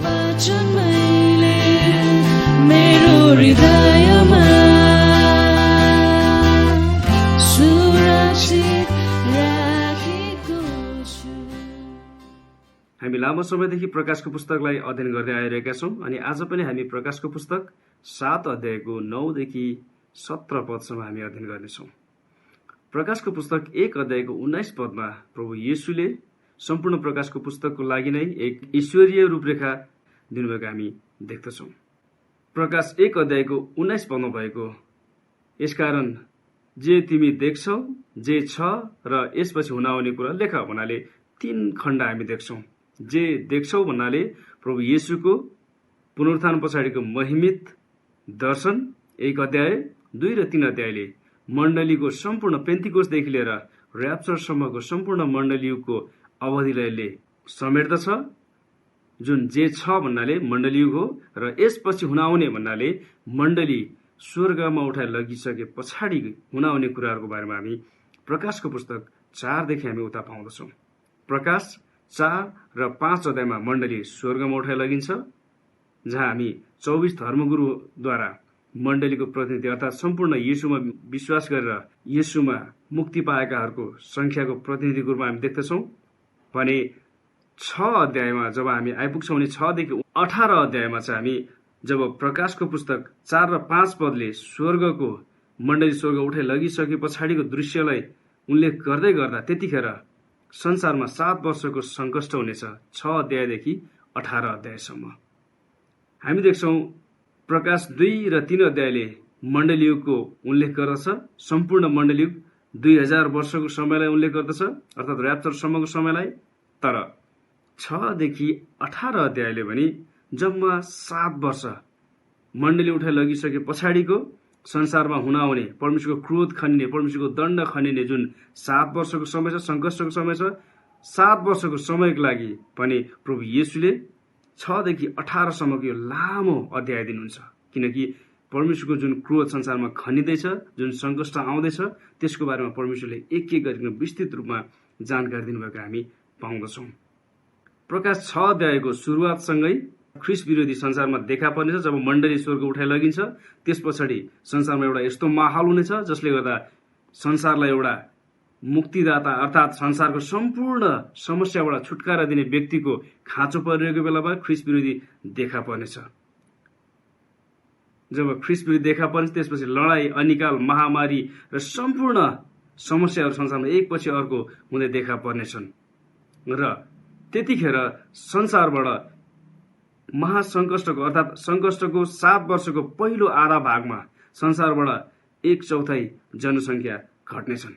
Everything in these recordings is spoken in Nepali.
वचन मैले मेरो हृदयमा सुरक्षित राखेको छु। हामी लामो समयदेखि प्रकाशको पुस्तकलाई अध्ययन गर्दै आइरहेका छौं अनि आज पनि हामी प्रकाशको पुस्तक 7 अध्यायको 9 देखि 17 पदसम्म हामी अध्ययन गर्नेछौं। प्रकाशको पुस्तक 1 अध्यायको 19 पदमा प्रभु येशूले सम्पूर्ण प्रकाशको पुस्तकको लागि नै एक ईश्वरीय रूपरेखा दिनुभएको हामी देख्दछौं। प्रकाश 1 अध्यायको 19 पदमा भएको यसकारण जे तिमी देख्छौ जे छ र यसपछि हुन आउने कुरा लेख भन्नाले 3 खण्ड हामी देख्छौं। जे देख्छौ भन्नाले प्रभु येशूको पुनरुत्थान पछाडिको महिमित दर्शन 1 अध्याय, 2 र 3 अध्यायले मण्डलीको सम्पूर्ण पेन्टिकोस्टदेखि लिएर र्याप्चरसम्मको सम्पूर्ण मण्डलीको अवधिलाई समेट्दछ। जुन जे छ भन्नाले मण्डलीयुग हो र यसपछि हुन आउने भन्नाले मण्डली स्वर्गमा उठाइ लगिसके पछाडि हुन आउने कुराहरूको बारेमा हामी प्रकाशको पुस्तक 4 देखि हामी उता पाउँदछौं। प्रकाश 4 र 5 अध्यायमा मण्डली स्वर्गमा उठाइ लगिन्छ, जहाँ हामी 24 धर्मगुरुद्वारा मण्डलीको प्रतिनिधि अर्थात् सम्पूर्ण येशूमा विश्वास गरेर येशूमा मुक्ति पाएकाहरूको संख्याको प्रतिनिधिको रूपमा हामी देख्दछौं। भने 6 अध्यायमा जब हामी आइपुग्छौं भने 6 देखि 18 अध्यायमा चाहिँ हामी जब प्रकाशको पुस्तक 4 र 5 पदले स्वर्गको मण्डली स्वर्ग उठाइ लगिसके पछाडिको दृश्यलाई उल्लेख गर्दै गर्दा त्यतिखेर संसारमा 7 वर्षको संकष्ट हुनेछ। 6 अध्यायदेखि 18 अध्यायसम्म हामी देख्छौं प्रकाश 2 र 3 अध्यायले मण्डलीयुगको उल्लेख गर्दछ। सम्पूर्ण मण्डलीयुग 2000 वर्षको समयलाई उल्लेख गर्दछ अर्थात् र्याप्चरसम्मको समयलाई। तर 6 देखि 18 अध्यायले भने जम्मा 7 वर्ष मण्डली उठाइ लगिसके पछाडिको संसारमा हुन आउने परमेश्वरको क्रोध खनिने, परमेश्वरको दण्ड खनिने जुन 7 वर्षको समय छ, संकष्टको समय छ, 7 वर्षको समयको लागि पनि प्रभु येशूले 6 देखि 18 सम्मको यो लामो अध्याय दिनुहुन्छ। किनकि परमेश्वरको जुन क्रोध संसारमा खनिँदैछ, जुन संकष्ट आउँदैछ, त्यसको बारेमा परमेश्वरले एक एक गरिकन विस्तृत रूपमा जानकारी दिनुभएको हामी पाउँदछौं। प्रकाश 6 अध्यायको सुरुवातसँगै ख्रीष्ट विरोधी संसारमा देखा पर्नेछ। जब मण्डली स्वर्ग उठाइ लगिन्छ त्यस पछाडि संसारमा एउटा यस्तो माहौल हुनेछ जसले गर्दा संसारलाई एउटा मुक्तिदाता अर्थात् संसारको सम्पूर्ण समस्याबाट छुटकारा दिने व्यक्तिको खाँचो परिरहेको बेलामा ख्रीष्ट विरोधी देखा पर्नेछ। जब ख्रीष्ट विरोधी देखा पर्नेछ त्यसपछि लडाई, अनिकाल, महामारी र सम्पूर्ण समस्याहरू संसारमा एकपछि अर्को हुँदै देखा पर्नेछन् र त्यतिखेर संसारबाट महासंकष्टको अर्थात् संकष्टको 7 वर्षको पहिलो आधा भागमा संसारबाट 1/4 जनसंख्या घट्नेछन्।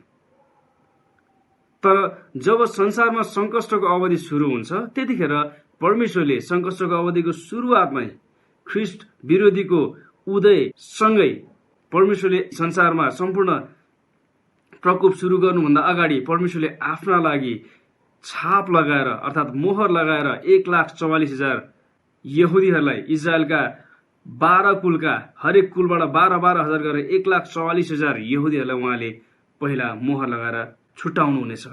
तर जब संसारमा संकष्टको अवधि सुरु हुन्छ त्यतिखेर परमेश्वरले संकष्टको अवधिको सुरुवातमै ख्रीष्ट विरोधीको उदयसँगै परमेश्वरले संसारमा सम्पूर्ण प्रकोप सुरु गर्नुभन्दा अगाडि परमेश्वरले आफ्ना लागि छाप लगाएर अर्थात् मोहर लगाएर 1,44,000 यहुदीहरूलाई इजरायलका 12 कुलका हरेक कुलबाट 12,000 गरेर 1,44,000 यहुदीहरूलाई उहाँले पहिला मोहर लगाएर छुट्याउनु हुनेछ।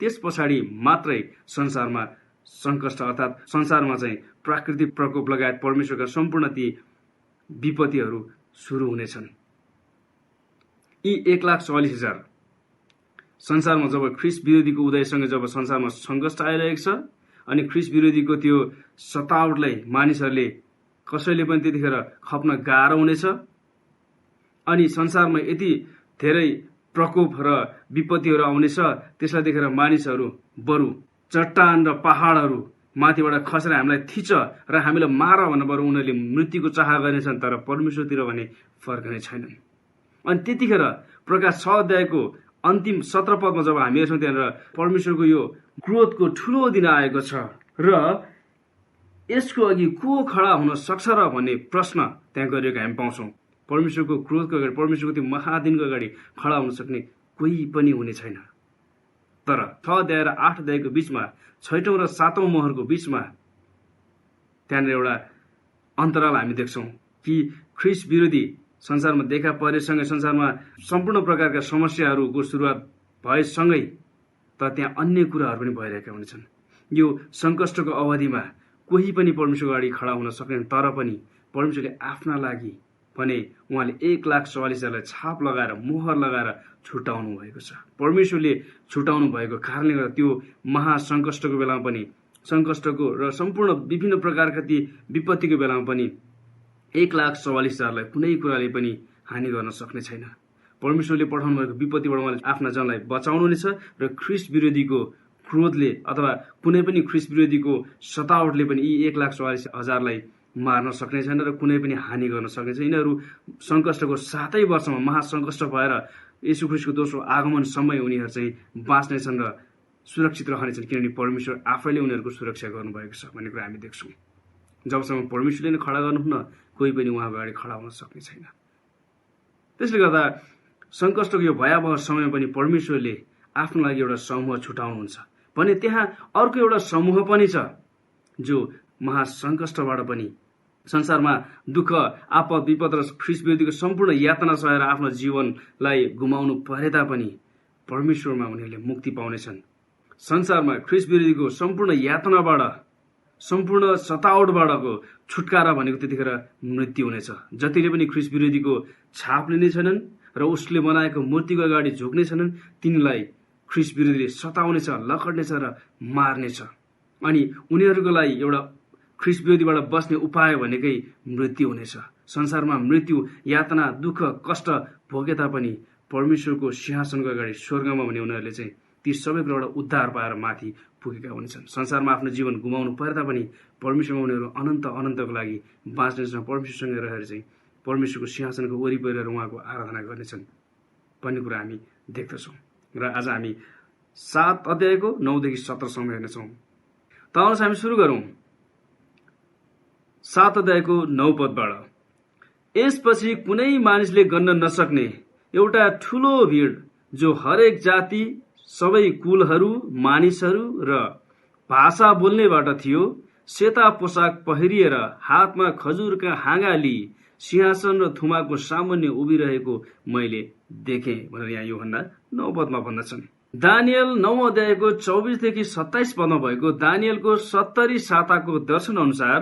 त्यस पछाडि मात्रै संसारमा संकष्ट अर्थात् संसारमा चाहिँ प्राकृतिक प्रकोप लगायत परमेश्वरका सम्पूर्ण ती विपत्तिहरू सुरु हुनेछन्। यी 1,44,000 संसारमा जब ख्रीष्ट विरोधीको उदयसँगै जब संसारमा संकष्ट आइरहेको छ अनि ख्रीष्ट विरोधीको त्यो सतावटलाई मानिसहरूले कसैले पनि त्यतिखेर खप्न गाह्रो हुनेछ अनि संसारमा यति धेरै प्रकोप र विपत्तिहरू आउनेछ त्यसलाई देखेर मानिसहरू बरु चट्टान र पहाडहरू माथिबाट खसेर हामीलाई थिच र हामीलाई मार भनेर बरु उनीहरूले मृत्युको चाह गर्नेछन्, तर परमेश्वरतिर भने फर्कने छैनन्। अनि त्यतिखेर प्रकाश 6 अध्यायको अन्तिम 17 पदमा जब हामी हेर्छौं त्यहाँनिर परमेश्वरको यो क्रोधको ठूलो दिन आएको छ र यसको अघि को खडा हुन सक्छ र भन्ने प्रश्न त्यहाँ गरिएको हामी पाउँछौं। परमेश्वरको क्रोधको अगाडि, परमेश्वरको त्यो महादिनको अगाडि खडा हुन सक्ने कोही पनि हुने छैन। तर 6 अध्याय र 8 अध्यायको बीचमा 6औं र 7औं मोहरको बीचमा त्यहाँनिर एउटा अन्तराल हामी देख्छौं कि ख्रीष्ट विरोधी संसारमा देखा परेसँगै संसारमा सम्पूर्ण प्रकारका समस्याहरूको सुरुवात भएसँगै तर त्यहाँ अन्य कुराहरू पनि भइरहेका हुनेछन्। यो संकष्टको अवधिमा कोही पनि परमेश्वरको अगाडि खडा हुन सक्दैन, तर पनि परमेश्वरले आफ्ना लागि भने उहाँले 1,44,000लाई छाप लगाएर मोहर लगाएर छुटाउनु भएको छ। परमेश्वरले छुटाउनु भएको कारणले गर्दा त्यो महासङ्कष्टको बेलामा पनि, सङ्कष्टको र सम्पूर्ण विभिन्न प्रकारका ती विपत्तिको बेलामा पनि 1,44,000लाई कुनै कुराले पनि हानि गर्न सक्ने छैन। परमेश्वरले पठाउनु भएको विपत्तिबाट उहाँले आफ्ना जनलाई बचाउनुहुनेछ र ख्रिस्ट विरोधीको क्रोधले अथवा कुनै पनि ख्रिस्ट विरोधीको सतावटले पनि यी 1,44,000लाई मार्न सक्ने छैन र कुनै पनि हानि गर्न सक्ने छैन। यिनीहरू सङ्कष्टको 7 वर्षमा महासङ्कष्ट भएर येशू ख्रिस्टको दोस्रो आगमनसम्मै उनीहरू चाहिँ बाँच्नेछन् र सुरक्षित रहनेछन्, किनभने परमेश्वर आफैले उनीहरूको सुरक्षा गर्नुभएको छ भन्ने कुरा हामी देख्छौँ। जबसम्म परमेश्वरले नै खडा गर्नुहुन्न, कोही पनि उहाँको अगाडि खडा हुन सक्ने छैन। त्यसले गर्दा सङ्कष्टको यो भयावह समयमा पनि परमेश्वरले आफ्नो लागि एउटा समूह छुटाउनुहुन्छ भने त्यहाँ अर्को एउटा समूह पनि छ जो महासङ्कष्टबाट पनि संसारमा दुःख, आपद, विपद र ख्रिस्ट विरोधीको सम्पूर्ण यातना सहेर आफ्नो जीवनलाई गुमाउनु परे तापनि परमेश्वरमा उनीहरूले मुक्ति पाउनेछन्। संसारमा ख्रिस्ट विरोधीको सम्पूर्ण यातनाबाट, सम्पूर्ण सतावटबाटको छुटकारा भनेको त्यतिखेर मृत्यु हुनेछ। जतिले पनि ख्रिस्ट विरोधीको छाप लिने छैनन् र उसले बनाएको मूर्तिको अगाडि झुक्ने छैनन्, तिनीलाई ख्रिस्ट विरोधीले सताउनेछ, लकड्नेछ र मार्नेछ। अनि उनीहरूको लागि एउटा ख्रिस्ट विरोधीबाट बस्ने उपाय भनेकै मृत्यु हुनेछ। संसारमा मृत्यु, यातना, दुःख, कष्ट भोगे तापनि परमेश्वरको सिंहासनको अगाडि स्वर्गमा भने उनीहरूले चाहिँ ती सबै कुराबाट उद्धार पाएर माथि पुगेका हुनेछन्। संसारमा आफ्नो जीवन गुमाउनु परे तापनि परमेश्वरमा उनीहरू अनन्तको लागि बाँच्नेछन्, परमेश्वरसँग रहेर चाहिँ परमेश्वरको सिंहासनको वरिपरि रहेर उहाँको आराधना गर्नेछन् भन्ने कुरा हामी देख्दछौँ। र आज हामी 7 अध्यायको 9 देखि 17सम्म हेर्नेछौँ। त आउनुहोस् हामी सुरु गरौँ 7 अध्यायको 9 पदबाट। यसपछि कुनै मानिसले गन्न नसक्ने एउटा ठूलो भीड जो हरेक जाति, सबै कुलहरू, मानिसहरू र भाषा बोल्नेबाट थियो, सेता पोसाक पहिरिएर हातमा खजुरका हाँगा लिई सिंहासन र थुमाको सामुन्ने उभिरहेको मैले देखेँ भनेर यहाँ यूहन्ना 9 पदमा भन्दछन्। दानियल 9 अध्यायको 24 देखि 27 पदमा भएको दानियलको 70 साताको दर्शन अनुसार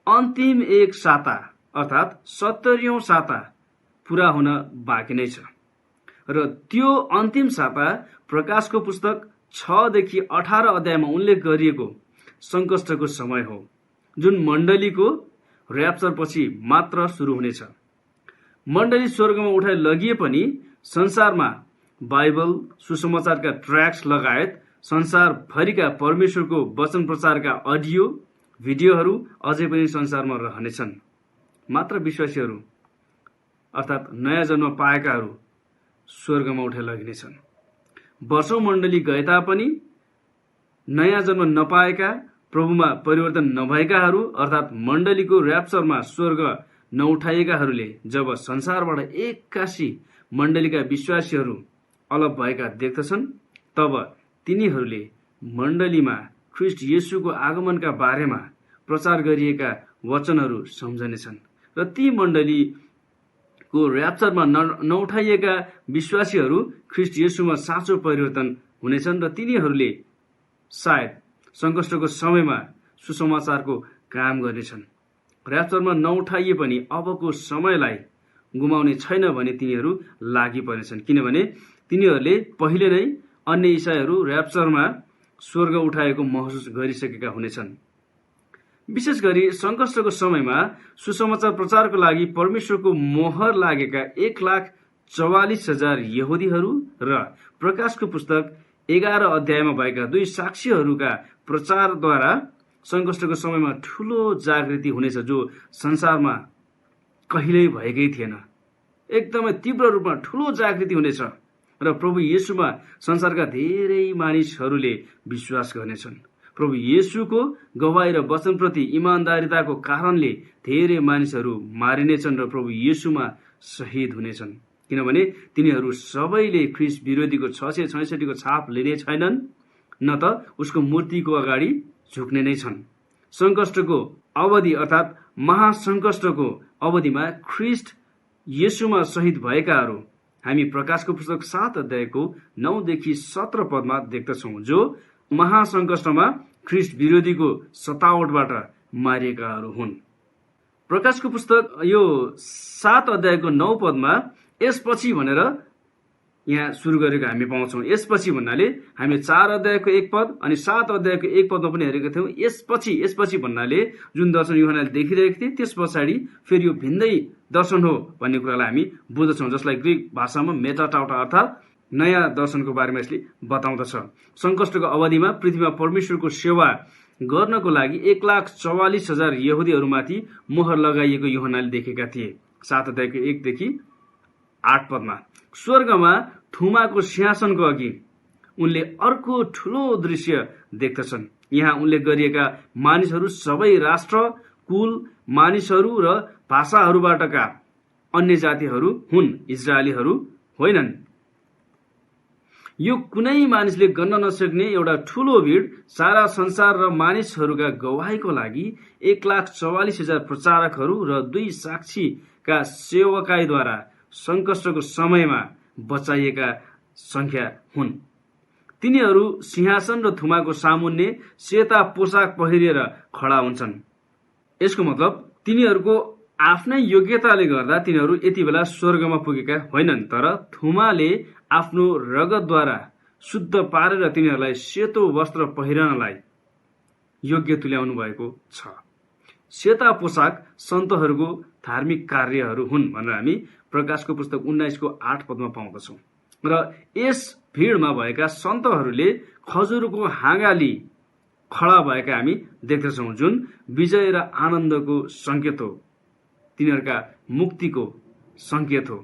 अन्तिम एक साता अर्थात् 70औं साता पूरा हुन बाँकी नै छ र त्यो अन्तिम साता प्रकाशको पुस्तक 6 देखि 18 अध्यायमा उल्लेख गरिएको सङ्कष्टको समय हो, जुन मण्डलीको र्याप्चर पछि मात्र सुरु हुनेछ। मण्डली स्वर्गमा उठाइ लगिए पनि संसारमा बाइबल, सुसमाचारका ट्र्याक्स लगायत संसारभरिका परमेश्वरको वचन प्रचारका अडियो भिडियोहरू अझै पनि संसारमा रहनेछन्। मात्र विश्वासीहरू अर्थात् नयाँ जन्म पाएकाहरू स्वर्गमा उठाइ लगिनेछन्। वर्षौं मण्डली गए तापनि नयाँ जन्म नपाएका, प्रभुमा परिवर्तन नभएकाहरू अर्थात् मण्डलीको र्याप्चरमा स्वर्ग नउठाइएकाहरूले जब संसारबाट एक्कासी मण्डलीका विश्वासीहरू अलग भएका देख्दछन्, तब तिनीहरूले मण्डलीमा ख्रिस्ट येशूको आगमनका बारेमा प्रचार गरिएका वचनहरू सम्झनेछन् र ती मण्डलीको र्याप्चरमा नउठाइएका विश्वासीहरू ख्रिस्ट येशूमा साँचो परिवर्तन हुनेछन् र तिनीहरूले सायद सङ्कष्टको समयमा सुसमाचारको काम गर्नेछन्। र्याप्चरमा नउठाइए पनि अबको समयलाई गुमाउने छैन भने तिनीहरू लागि पर्नेछन्, किनभने तिनीहरूले पहिले नै अन्य इसाईहरू र्याप्चरमा स्वर्ग उठाएको महसुस गरिसकेका हुनेछन्। विशेष गरी सङ्कष्टको समयमा सुसमाचार प्रचारको लागि परमेश्वरको मोहर लागेका 1,44,000 यहुदीहरू र प्रकाशको पुस्तक 11 अध्यायमा भएका 2 साक्षीहरूका प्रचारद्वारा सङ्कष्टको समयमा ठूलो जागृति हुनेछ, जो संसारमा कहिल्यै भएकै थिएन। एकदमै तीव्र रूपमा ठूलो जागृति हुनेछ र प्रभु येशूमा संसारका धेरै मानिसहरूले विश्वास गर्नेछन्। प्रभु येशूको गवाई र वचनप्रति इमानदारिताको कारणले धेरै मानिसहरू मारिनेछन् र प्रभु येशूमा शहीद हुनेछन्, किनभने तिनीहरू सबैले ख्रिस्ट विरोधीको 666 को छाप लिने छैनन्, न त उसको मूर्तिको अगाडि झुक्ने नै छन्। सङ्कष्टको अवधि अर्थात् महासङ्कष्टको अवधिमा ख्रिस्ट येशूमा शहीद भएकाहरू हामी प्रकाशको पुस्तक 7 अध्यायको 9 देखि 17 पदमा देख्दछौँ, जो महासङ्कष्टमा ख्रिस्ट विरोधीको सतावटबाट मारिएकाहरू हुन्। प्रकाशको पुस्तक यो 7 अध्यायको 9 पदमा यसपछि भनेर यहाँ सुरु गरेको हामी पाउँछौँ। यसपछि भन्नाले हामीले 4 अध्यायको 1 पद अनि 7 अध्यायको 1 पदमा पनि हेरेका थियौँ। यसपछि भन्नाले जुन दर्शन यूहन्नाले देखिरहेको थिए त्यस पछाडि फेरि यो भिन्दै दर्शन हो भन्ने कुरालाई हामी बुझ्दछौँ, जसलाई ग्रीक भाषामा मेटाटाउटा अर्थात् नयाँ दर्शनको बारेमा यसले बताउँदछ। सङ्कष्टको अवधिमा पृथ्वीमा परमेश्वरको सेवा गर्नको लागि 1,44,000 यहुदीहरूमाथि मोहर लगाइएको यूहन्नाले देखेका थिए। 7 अध्यायको 1 देखि 8 पदमा स्वर्गमा थुमाको सिंहासनको अघि उनले अर्को ठूलो दृश्य देख्दछन्। यहाँ उल्लेख गरिएका मानिसहरू सबै राष्ट्र, कुल, मानिसहरू र भाषाहरूबाटका अन्य जातिहरू हुन्, इजरायलीहरू होइनन्। यो कुनै मानिसले गन्न नसक्ने एउटा ठूलो भीड़ सारा संसार र मानिसहरूका गवाहीको लागि 1,44,000 प्रचारकहरू र 2 साक्षीका सेवकाईद्वारा सङ्कष्टको समयमा बचाइएका संख्या हुन्। तिनीहरू सिंहासन र थुमाको सामुन्ने सेता पोसाक पहिरेर खडा हुन्छन्। यसको मतलब तिनीहरूको आफ्नै योग्यताले गर्दा तिनीहरू यति बेला स्वर्गमा पुगेका होइनन्, तर थुमाले आफ्नो रगतद्वारा शुद्ध पारेर तिनीहरूलाई सेतो वस्त्र पहिरनलाई योग्य तुल्याउनु भएको छ। सेता पोसाक सन्तहरूको धार्मिक कार्यहरू हुन् भनेर हामी प्रकाशको पुस्तक 19को 8 पदमा पाउँदछौँ। र यस भीडमा भएका सन्तहरूले खजुरको हाँगाली खडा भएका हामी देख्दछौँ, जुन विजय र आनन्दको संकेत हो, तिनीहरूका मुक्तिको संकेत हो।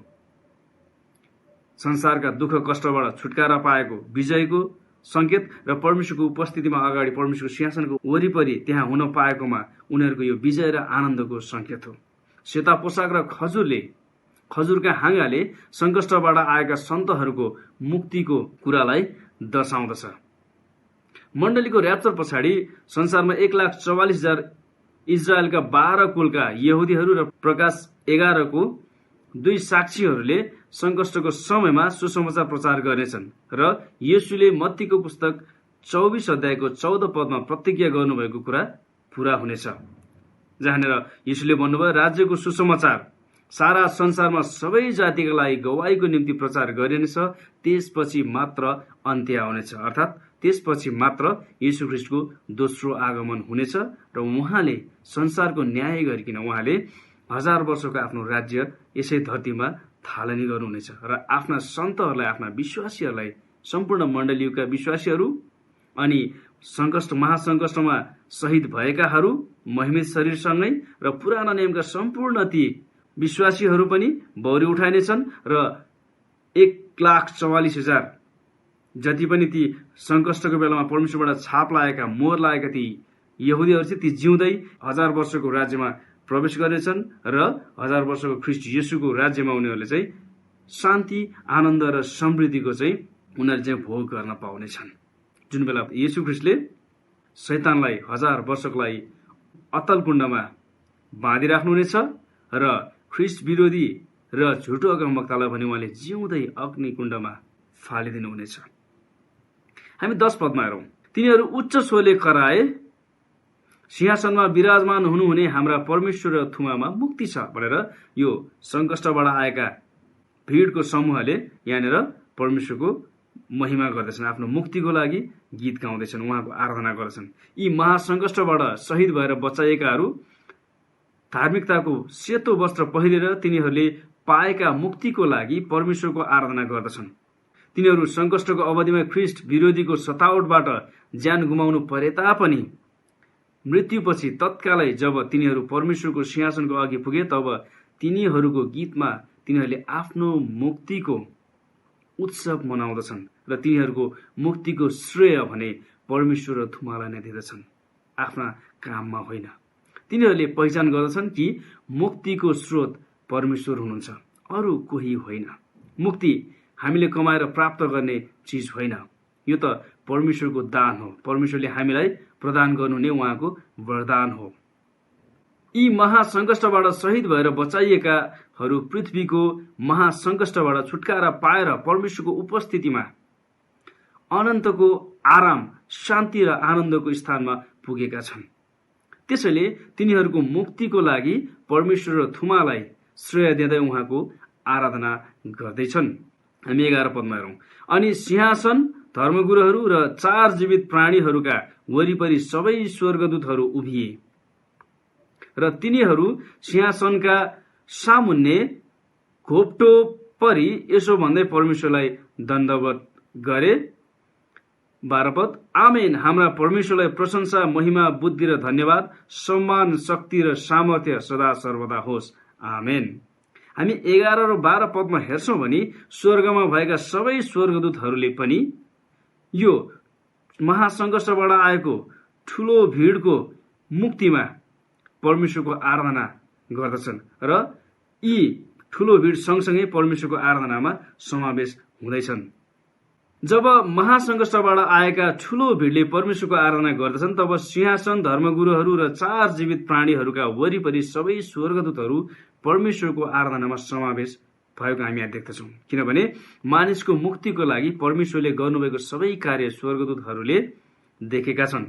संसारका दुःख कष्टबाट छुटकारा पाएको विजयको संकेत र परमेश्वरको उपस्थितिमा अगाडि परमेश्वरको सिंहासनको वरिपरि त्यहाँ हुन पाएकोमा उनीहरूको यो विजय र आनन्दको संकेत हो। सेता पोसाक र खजुरका हाँगाले सङ्कष्टबाट आएका सन्तहरूको मुक्तिको कुरालाई दर्शाउँदछ। मण्डलीको र्याप्चर पछाडि संसारमा 1,44,000 इजरायलका 12 कुलका यहुदीहरू र प्रकाश 11 को 2 साक्षीहरूले सङ्कष्टको समयमा सुसमाचार प्रचार गर्नेछन् र येशूले मत्तीको पुस्तक 24 अध्यायको 14 पदमा प्रतिज्ञा गर्नुभएको कुरा पूरा हुनेछ, जहाँनिर येशूले भन्नुभयो, राज्यको सुसमाचार सारा संसारमा सबै जातिका लागि गवाहीको निम्ति प्रचार गरिनेछ, त्यसपछि मात्र अन्त्य आउनेछ, अर्थात् त्यसपछि मात्र येशू ख्रीष्टको दोस्रो आगमन हुनेछ र उहाँले संसारको न्याय गरिकन उहाँले 1000 वर्षको आफ्नो राज्य यसै धरतीमा थालनी गर्नुहुनेछ र आफ्ना सन्तहरूलाई, आफ्ना विश्वासीहरूलाई, सम्पूर्ण मण्डलीका विश्वासीहरू अनि महासङ्कष्टमा शहीद भएकाहरू महिमित शरीरसँगै र पुराना नियमका सम्पूर्ण ती विश्वासीहरू पनि बौरी उठाइनेछन् र 1,44,000 जति पनि ती सङ्कष्टको बेलामा परमेश्वरबाट छाप लागेका, मोहर लागेका ती यहुदीहरू चाहिँ ती जिउँदै 1000 वर्षको राज्यमा प्रवेश गर्नेछन् र 1000 वर्षको ख्रीष्ट येशूको राज्यमा उनीहरूले चाहिँ शान्ति, आनन्द र समृद्धिको चाहिँ उनीहरूले चाहिँ भोग गर्न पाउनेछन्। जुन बेला येशू ख्रीष्टले शैतानलाई 1000 वर्षको लागि अतल कुण्डमा बाँधिराख्नुहुनेछ र ख्रीष्ट विरोधी र झुटो अगमवक्तालाई भने उहाँले जिउँदै अग्नि कुण्डमा फालिदिनुहुनेछ। हामी 10 पदमा हेरौँ। तिनीहरू उच्च स्वरले कराए, सिंहासनमा विराजमान हुनुहुने हाम्रा परमेश्वर र थुमामा मुक्ति छ भनेर यो सङ्कष्टबाट आएका भीडको समूहले यहाँनिर परमेश्वरको महिमा गर्दछन्, आफ्नो मुक्तिको लागि गीत गाउँदैछन्, उहाँको आराधना गर्दछन्। यी महासङ्कष्टबाट शहीद भएर बचाइएकाहरू धार्मिकताको सेतो वस्त्र पहिरेर तिनीहरूले पाएका मुक्तिको लागि परमेश्वरको आराधना गर्दछन्। तिनीहरू सङ्कष्टको अवधिमा ख्रीष्ट विरोधीको सतावटबाट ज्यान गुमाउनु परे तापनि मृत्युपछि तत्कालै जब तिनीहरू परमेश्वरको सिंहासनको अघि पुगे तब तिनीहरूको गीतमा तिनीहरूले आफ्नो मुक्तिको उत्सव मनाउँदछन् र तिनीहरूको मुक्तिको श्रेय भने परमेश्वर र थुमालाई नै दिँदछन्, आफ्ना काममा होइन। तिनीहरूले पहिचान गर्दछन् कि मुक्तिको स्रोत परमेश्वर हुनुहुन्छ, अरू कोही होइन। मुक्ति हामीले कमाएर प्राप्त गर्ने चिज होइन, यो त परमेश्वरको दान हो, परमेश्वरले हामीलाई प्रदान गर्नुहुने उहाँको वरदान हो। यी महासङ्कष्टबाट शहीद भएर बचाइएकाहरू पृथ्वीको महासङ्कष्टबाट छुटकारा पाएर परमेश्वरको उपस्थितिमा अनन्तको आराम, शान्ति र आनन्दको स्थानमा पुगेका छन्। त्यसैले तिनीहरूको मुक्तिको लागि परमेश्वर र थुमालाई श्रेय दिँदै उहाँको आराधना गर्दैछन्। हामी 11 पदमा हेरौं। अनि सिंहासन, धर्मगुरुहरू र 4 जीवित प्राणीहरूका वरिपरि सबै स्वर्गदूतहरू उभिए र तिनीहरू सिंहासनका सामुन्ने घोप्टो परी यसो भन्दै परमेश्वरलाई दण्डवत गरे। 12 पद। आमेन। हाम्रा परमेश्वरलाई प्रशंसा, महिमा, बुद्धि र धन्यवाद, सम्मान, शक्ति र सामर्थ्य सदा सर्वदा होस्। आमेन। हामी 11 र 12 पदमा हेर्छौं भने स्वर्गमा भएका सबै स्वर्गदूतहरूले पनि यो महासंघर्षबाट आएको ठूलो भीड़को मुक्तिमा परमेश्वरको आराधना गर्दछन् र यी ठूलो भीड़ सँगसँगै परमेश्वरको आराधनामा समावेश हुँदैछन्। जब महासंघर्षबाट आएका ठूलो भीड़ले परमेश्वरको आराधना गर्दछन् तब सिंहासन, धर्मगुरुहरू र 4 जीवित प्राणीहरूका वरिपरि सबै स्वर्गदूतहरू परमेश्वरको आराधनामा समावेश भएको हामी यहाँ देख्दछौँ। किनभने मानिसको मुक्तिको लागि परमेश्वरले गर्नुभएको सबै कार्य स्वर्गदूतहरूले देखेका छन्।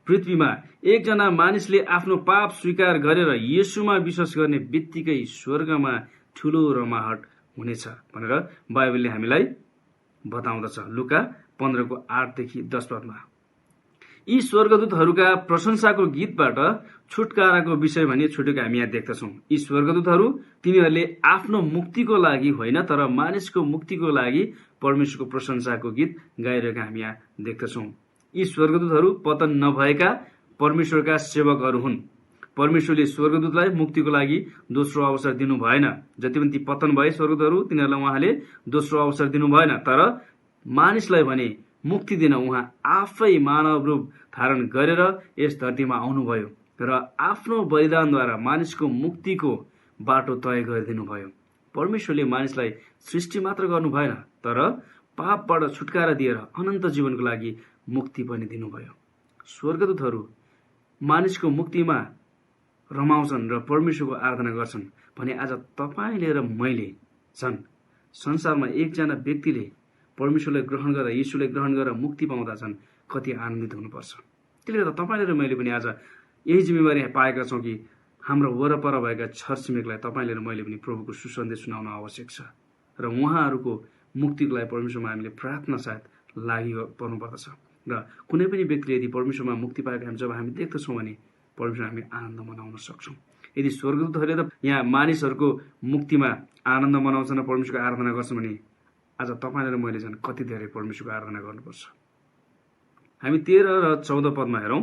पृथ्वीमा एकजना मानिसले आफ्नो पाप स्वीकार गरेर येशूमा विश्वास गर्ने बित्तिकै स्वर्गमा ठूलो रमाहट हुनेछ भनेर बाइबलले हामीलाई बताउँदछ। लुका 15:8-10 पदमा यी स्वर्गदूतहरूका प्रशंसाको गीतबाट छुटकाराको विषय भनी छुटेको हामी यहाँ देख्दछौँ। यी स्वर्गदूतहरू तिनीहरूले आफ्नो मुक्तिको लागि होइन तर मानिसको मुक्तिको लागि परमेश्वरको प्रशंसाको गीत गाइरहेका हामी यहाँ देख्दछौँ। यी स्वर्गदूतहरू पतन नभएका परमेश्वरका सेवकहरू हुन्। परमेश्वरले स्वर्गदूतलाई मुक्तिको लागि दोस्रो अवसर दिनु भएन। जति पनि ती पतन भए स्वर्गदूतहरू तिनीहरूलाई उहाँले दोस्रो अवसर दिनु भएन, तर मानिसलाई भने मुक्ति दिन उहाँ आफै मानव रूप धारण गरेर यस धरतीमा आउनुभयो र आफ्नो बलिदानद्वारा मानिसको मुक्तिको बाटो तय गरिदिनु भयो। परमेश्वरले मानिसलाई सृष्टि मात्र गर्नु भएन तर पापबाट छुटकारा दिएर अनन्त जीवनको लागि मुक्ति पनि दिनुभयो। स्वर्गदूतहरू मानिसको मुक्तिमा रमाउँछन् र परमेश्वरको आराधना गर्छन् भने आज तपाईले र मैले छन् संसारमा एकजना व्यक्तिले परमेश्वरलाई ग्रहण गरेर येशूलाई ग्रहण गरेर मुक्ति पाउँदा छन् कति आनन्दित हुनुपर्छ। त्यसले गर्दा तपाईले र मैले पनि आज यही जिम्मेवारी पाएका छौँ कि हाम्रो वरपर भएका छरछिमेकलाई तपाईले र मैले पनि प्रभुको सुसन्देश सुनाउन आवश्यक छ र उहाँहरूको मुक्तिको लागि परमेश्वरमा हामीले प्रार्थना साथ लागि पर्नुपर्दछ। र कुनै पनि व्यक्तिले यदि परमेश्वरमा मुक्ति पाएको जब हामी देख्दछौँ भने परमेश्वर हामी आनन्द मनाउन सक्छौँ। यदि स्वर्गदूतहरूले त यहाँ मानिसहरूको मुक्तिमा आनन्द मनाउँछन् र परमेश्वरको आराधना गर्छन् भने आज तपाईले र मैले झन् कति धेरै परमेश्वरको आराधना गर्नुपर्छ। हामी 13 र 14 पदमा हेरौं।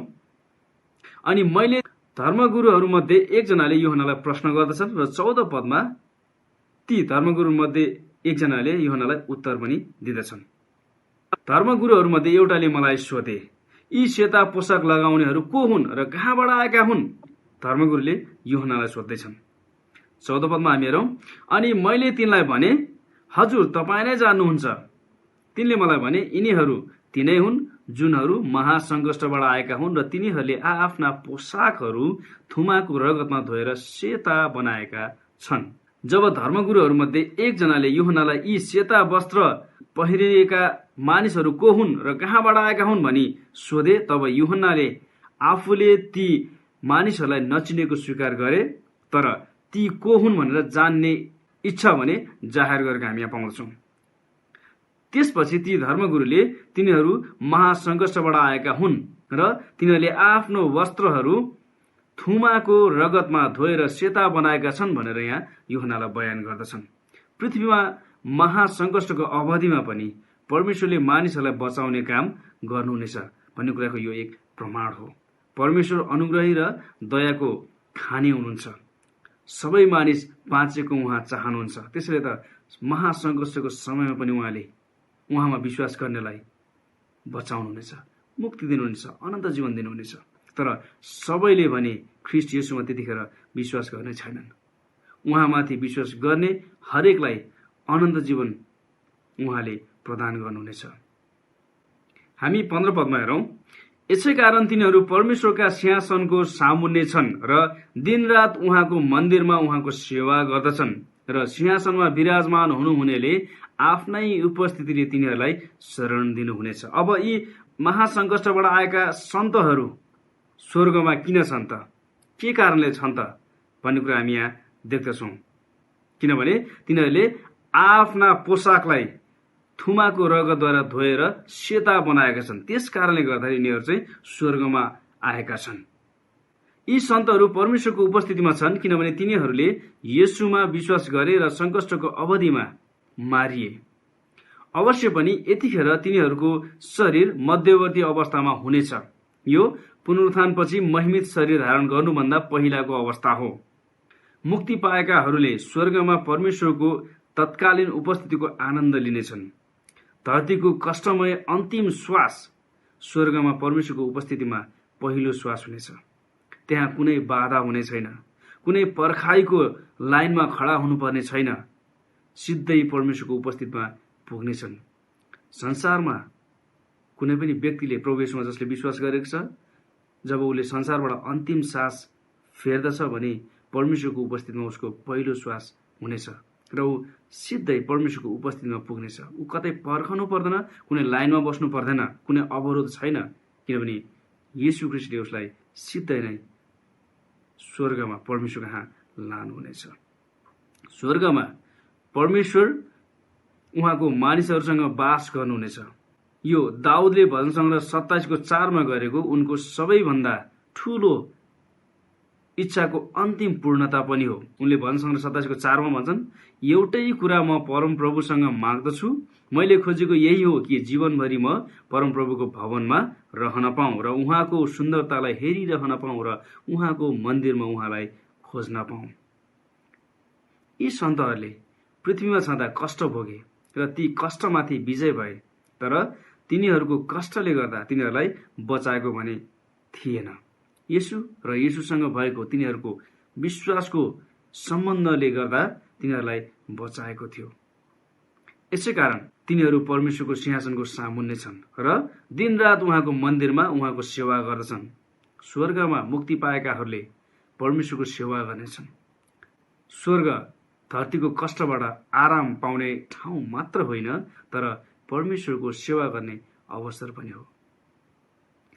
अनि मैले धर्मगुरुहरूमध्ये एकजनाले यूहन्नालाई प्रश्न गर्दछन् र 14 पदमा ती धर्मगुरुमध्ये एकजनाले यूहन्नालाई उत्तर पनि दिँदछन्। धर्मगुरुहरूमध्ये एउटाले मलाई सोधे, यी सेता पोसाक लगाउनेहरू को हुन् र कहाँबाट आएका हुन्? धर्मगुरुले यूहन्नालाई सोध्दैछन्। 14 पदमा हामी हेरौं। अनि मैले तिनलाई भने, हजुर तपाईँ नै जान्नुहुन्छ। तिनले मलाई भने, यिनीहरू तिनै हुन् जुनहरू महासंकष्टबाट आएका हुन् र तिनीहरूले आफ्ना पोसाकहरू थुमाको रगतमा धोएर सेता बनाएका छन्। जब धर्मगुरुहरूमध्ये एकजनाले यूहन्नालाई यी सेता वस्त्र पहिरिएका मानिसहरू को हुन् र कहाँबाट आएका हुन् भनी सोधे, तब यूहन्नाले आफूले ती मानिसहरूलाई नचिनेको स्वीकार गरे, तर ती को हुन् भनेर जान्ने इच्छा भने जाहेर गरेको हामी यहाँ पाउँदछौँ। त्यसपछि ती धर्मगुरुले तिनीहरू महासंकष्टबाट आएका हुन् र तिनीहरूले आफ्नो वस्त्रहरू थुमाको रगतमा धोएर सेता बनाएका छन् भनेर यहाँ यूहन्नालाई बयान गर्दछन्। पृथ्वीमा महासंकष्टको अवधिमा पनि परमेश्वरले मानिसहरूलाई बचाउने काम गर्नुहुनेछ भन्ने कुराको यो एक प्रमाण हो। परमेश्वर अनुग्रही र दयाको खानी हुनुहुन्छ। सबै मानिस बाँचेको उहाँ चाहनुहुन्छ। त्यसैले त महासंकष्टको समयमा पनि उहाँले उहाँमा विश्वास गर्नेलाई बचाउनुहुनेछ, मुक्ति दिनुहुनेछ, अनन्त जीवन दिनुहुनेछ। तर सबैले भने ख्रीष्ट येशूमा त्यतिखेर विश्वास गर्ने छैनन्। उहाँमाथि विश्वास गर्ने हरेकलाई अनन्त जीवन उहाँले प्रदान गर्नुहुनेछ। हामी 15 पदमा हेरौं। यसै कारण तिनीहरू परमेश्वरका सिंहासनको सामुन्ने छन् र दिनरात उहाँको मन्दिरमा उहाँको सेवा गर्दछन् र सिंहासनमा विराजमान हुनुहुनेले आफ्नै उपस्थितिले तिनीहरूलाई शरण दिनुहुनेछ। अब यी महासंकष्टबाट आएका सन्तहरू स्वर्गमा किन छन् त? के कारणले छन् त भन्ने कुरा हामी यहाँ देख्दछौँ। किनभने तिनीहरूले आफ्ना पोसाकलाई थुमाको रगतद्वारा धोएर सेता बनाएका छन्। त्यस कारणले गर्दाखेरि यिनीहरू चाहिँ स्वर्गमा आएका छन्। यी सन्तहरू परमेश्वरको उपस्थितिमा छन् किनभने तिनीहरूले येशूमा विश्वास गरे र सङ्कष्टको अवधिमा मारिए। अवश्य पनि यतिखेर तिनीहरूको शरीर मध्यवर्ती अवस्थामा हुनेछ। यो पुनरुत्थानपछि महिमित शरीर धारण गर्नुभन्दा पहिलाको अवस्था हो। मुक्ति पाएकाहरूले स्वर्गमा परमेश्वरको तत्कालीन उपस्थितिको आनन्द लिनेछन्। धरतीको कष्टमय अन्तिम श्वास स्वर्गमा परमेश्वरको उपस्थितिमा पहिलो श्वास हुनेछ। त्यहाँ कुनै बाधा हुने छैन, कुनै पर्खाइको लाइनमा खडा हुनुपर्ने छैन, सिधै परमेश्वरको उपस्थितिमा पुग्नेछन्। संसारमा कुनै पनि व्यक्तिले प्रभु येशूमा जसले विश्वास गरेको छ, जब उसले संसारबाट अन्तिम सास फेर्दछ भने परमेश्वरको उपस्थितिमा उसको पहिलो श्वास हुनेछ र ऊ सिधै परमेश्वरको उपस्थितिमा पुग्नेछ। ऊ कतै पर्खनु पर्दैन, कुनै लाइनमा बस्नु पर्दैन, कुनै अवरोध छैन, किनभने येशू ख्रीष्टले उसलाई सिधै नै स्वर्गमा परमेश्वर कहाँ लानुहुनेछ। स्वर्गमा परमेश्वर उहाँको मानिसहरूसँग बास गर्नुहुनेछ। यो दाउदले भजन सङ्ग्रह 27:4 गरेको उनको सबैभन्दा ठूलो इच्छाको अन्तिम पूर्णता पनि हो। उनले भजन सङ्ग्रह 27:4 भन्छन्, एउटै कुरा म परमप्रभुसँग माग्दछु, मैले खोजेको यही हो कि जीवनभरि म परमप्रभुको भवनमा रहन पाऊँ र उहाँको सुन्दरतालाई हेरिरहन पाऊँ र उहाँको मन्दिरमा उहाँलाई खोज्न पाऊँ। यी सन्तहरूले पृथ्वीमा छँदा कष्ट भोगे र ती कष्टमाथि विजय भए, तर तिनीहरूको कष्टले गर्दा तिनीहरूलाई बचाएको भने थिएन। येशू र येशूसँग भएको तिनीहरूको विश्वासको सम्बन्धले गर्दा तिनीहरूलाई बचाएको थियो। यसै कारण तिनीहरू परमेश्वरको सिंहासनको सामुन्ने छन् र दिनरात उहाँको मन्दिरमा उहाँको सेवा गर्दछन्। स्वर्गमा मुक्ति पाएकाहरूले परमेश्वरको सेवा गर्नेछन्। स्वर्ग धरतीको कष्टबाट आराम पाउने ठाउँ मात्र होइन, तर परमेश्वरको सेवा गर्ने अवसर पनि हो।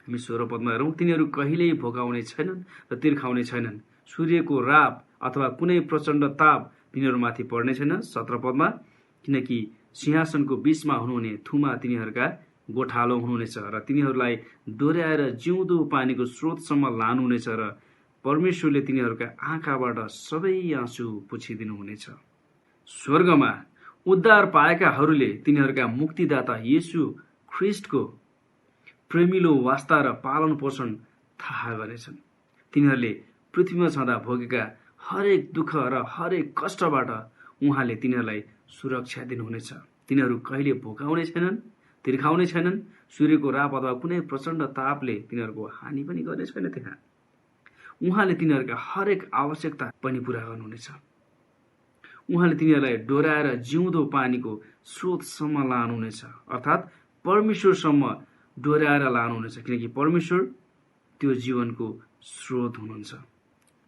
हामी 16 पदमा हेरौँ, तिनीहरू कहिल्यै भोकाउने छैनन् र तिर्खाउने छैनन्, सूर्यको राप अथवा कुनै प्रचण्ड ताप तिनीहरूमाथि पर्ने छैन। 17 पदमा, किनकि सिंहासनको बीचमा हुनुहुने थुमा तिनीहरूका गोठालो हुनुहुनेछ र तिनीहरूलाई डोर्याएर जिउँदो पानीको स्रोतसम्म लानुहुनेछ र परमेश्वरले तिनीहरूका आँखाबाट सबै आँसु पुछिदिनुहुनेछ। स्वर्गमा उद्धार पाएकाहरूले तिनीहरूका मुक्तिदाता येशू ख्रीष्टको प्रेमिलो वास्ता र पालन पोषण थाहा गरेछन्। तिनीहरूले पृथ्वीमा छँदा भोगेका हरेक दुःख र हरेक कष्टबाट उहाँले तिनीहरूलाई सुरक्षा दिनुहुनेछ। तिनीहरू कहिले भोकाउने छैनन्, तिर्खाउने छैनन्, सूर्यको राप अथवा कुनै प्रचण्ड तापले तिनीहरूको हानि पनि गर्ने छैन। त्यहाँ उहाँले तिनीहरूका हरेक आवश्यकता पनि पूरा गर्नुहुनेछ। उहाँले तिनीहरूलाई डोर्याएर जिउँदो पानीको स्रोतसम्म लानुहुनेछ, अर्थात् परमेश्वरसम्म डोर्याएर लानुहुनेछ, किनकि परमेश्वर त्यो जीवनको स्रोत हुनुहुन्छ।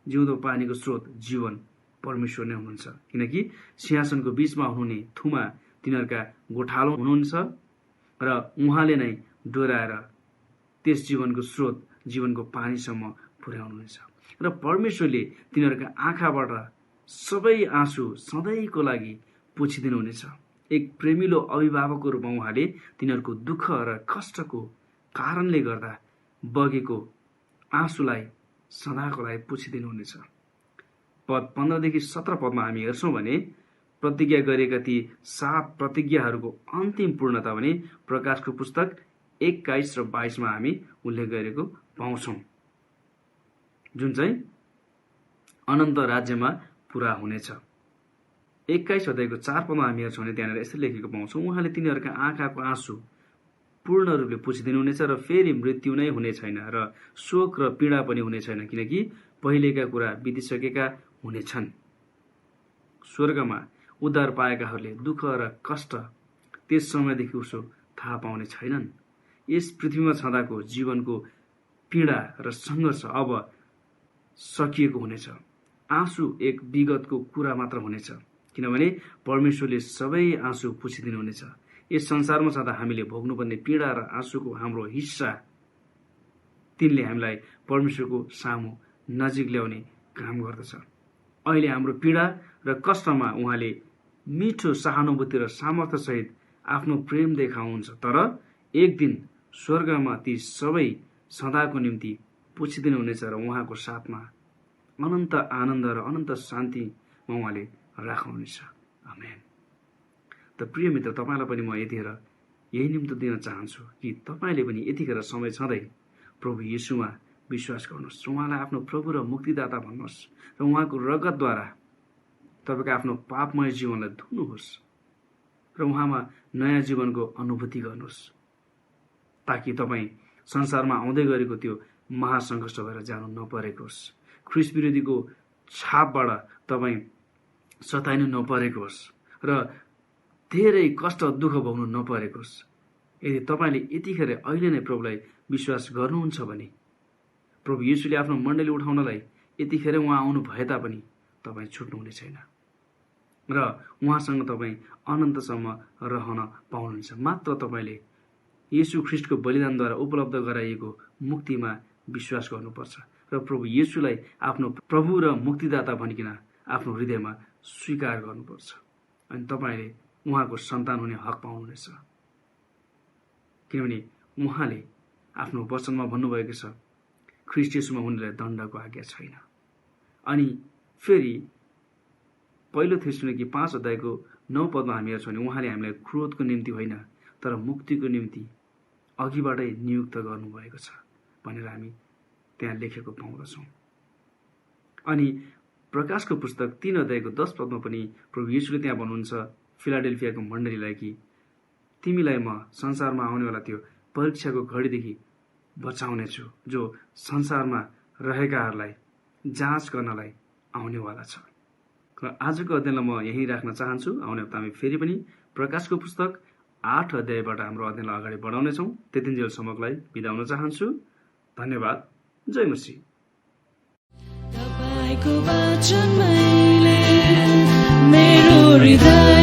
जिउँदो पानीको स्रोत जीवन परमेश्वर नै हुनुहुन्छ, किनकि सिंहासनको बीचमा हुनुहुने थुमा तिनीहरूका गोठालो हुनुहुन्छ र उहाँले नै डोर्याएर त्यस जीवनको स्रोत जीवनको पानीसम्म पुर्याउनुहुनेछ र परमेश्वरले तिनीहरूका आँखाबाट सबै आँसु सधैँको लागि पुछिदिनुहुनेछ। एक प्रेमिलो अभिभावकको रूपमा उहाँले तिनीहरूको दुःख र कष्टको कारणले गर्दा बगेको आँसुलाई सदाको लागि पुछिदिनुहुनेछ। पद 15देखि 17 पदमा हामी हेर्छौँ भने प्रतिज्ञा गरेका ती 7 प्रतिज्ञाहरूको अन्तिम पूर्णता भने प्रकाशको पुस्तक 21 र 22 हामी उल्लेख गरेको पाउँछौँ, जुन चाहिँ अनन्त राज्यमा पूरा हुनेछ। 21 अध्यायको 4 पदमा हामी हेर्छौँ भने त्यहाँनिर यसरी लेखेको पाउँछौँ, उहाँले तिनीहरूका आँखाको आँसु पूर्ण रूपले पुछिदिनुहुनेछ र फेरि मृत्यु नै हुने छैन र शोक र पीडा पनि हुने छैन, किनकि पहिलेका कुरा बितिसकेका हुनेछन्। स्वर्गमा उद्धार पाएकाहरूले दुःख र कष्ट त्यस समयदेखि उसो थाहा पाउने छैनन्। यस पृथ्वीमा छँदाको जीवनको पीडा र सङ्घर्ष अब सकिएको हुनेछ। आँसु एक विगतको कुरा मात्र हुनेछ, किनभने परमेश्वरले सबै आँसु पुछिदिनुहुनेछ। यस संसारमा छँदा हामीले भोग्नुपर्ने पीडा र आँसुको हाम्रो हिस्सा तिनले हामीलाई परमेश्वरको सामु नजिक ल्याउने काम गर्दछ। अहिले हाम्रो पीडा र कष्टमा उहाँले मिठो सहानुभूति र सामर्थ्यसहित आफ्नो प्रेम देखाउनुहुन्छ। तर एक दिन स्वर्गमा ती सबै सदाको निम्ति पुछिदिनुहुनेछ र उहाँको साथमा अनन्त आनन्द र अनन्त शान्तिमा उहाँले राख्नुहुनेछ। आमेन। त प्रिय मित्र, तपाईँलाई पनि म यतिखेर यही निम्ति दिन चाहन्छु कि तपाईँले पनि यतिखेर समय छँदै प्रभु येशूमा विश्वास गर्नुहोस् र उहाँलाई आफ्नो प्रभु र मुक्तिदाता भन्नुहोस् र उहाँको रगतद्वारा तपाईँको आफ्नो पापमय जीवनलाई धुनुहोस् र उहाँमा नयाँ जीवनको अनुभूति गर्नुहोस्, ताकि तपाईँ संसारमा आउँदै गरेको त्यो महासङ्कष्ट भएर जानु नपरेको होस्, ख्रिस्ट विरोधीको छापबाट तपाईँ सताइनु नपरेको होस् र धेरै कष्ट दुःख भोग्नु नपरेको होस्। यदि तपाईँले यतिखेर अहिले नै प्रभुलाई विश्वास गर्नुहुन्छ भने प्रभु येशूले आफ्नो मण्डली उठाउनलाई यतिखेर उहाँ आउनु भए तापनि तपाईँ छुट्नुहुने छैन र उहाँसँग तपाईँ अनन्तसम्म रहन पाउनुहुन्छ। मात्र तपाईँले येशू ख्रिस्टको बलिदानद्वारा उपलब्ध गराइएको मुक्तिमा विश्वास गर्नुपर्छ र प्रभु येशूलाई आफ्नो प्रभु र मुक्तिदाता भनिकन आफ्नो हृदयमा स्वीकार गर्नुपर्छ। अनि तपाईँले उहाँको सन्तान हुने हक पाउनुहुनेछ, किनभने उहाँले आफ्नो वचनमा भन्नुभएको छ, ख्रिस्ट येशूमा हुनेलाई दण्डको आज्ञा छैन। अनि फेरि पहिलो थेसलोनिके 5:9 हामी हेर्छौँ भने उहाँले हामीलाई क्रोधको निम्ति होइन तर मुक्तिको निम्ति अघिबाटै नियुक्त गर्नुभएको छ भनेर हामी त्यहाँ लेखेको पाउँदछौँ। अनि प्रकाशको पुस्तक 3:10 पनि प्रभु येशूले त्यहाँ भन्नुहुन्छ फिलाडेल्फियाको मण्डलीलाई कि तिमीलाई म संसारमा आउनेवाला त्यो परीक्षाको घडीदेखि बचाउनेछु जो संसारमा रहेकाहरूलाई जाँच गर्नलाई आउनेवाला छ। र आजको अध्ययनलाई म यहीँ राख्न चाहन्छु। आउने हप्ता हामी फेरि पनि प्रकाशको पुस्तक 8 अध्यायबाट हाम्रो अध्ययनलाई अगाडि बढाउनेछौँ। त्यतिन्जेलसम्मलाई बिदा हुन चाहन्छु। धन्यवाद। जय मसीह। तपाईँको वचन मैले मेरो हृदय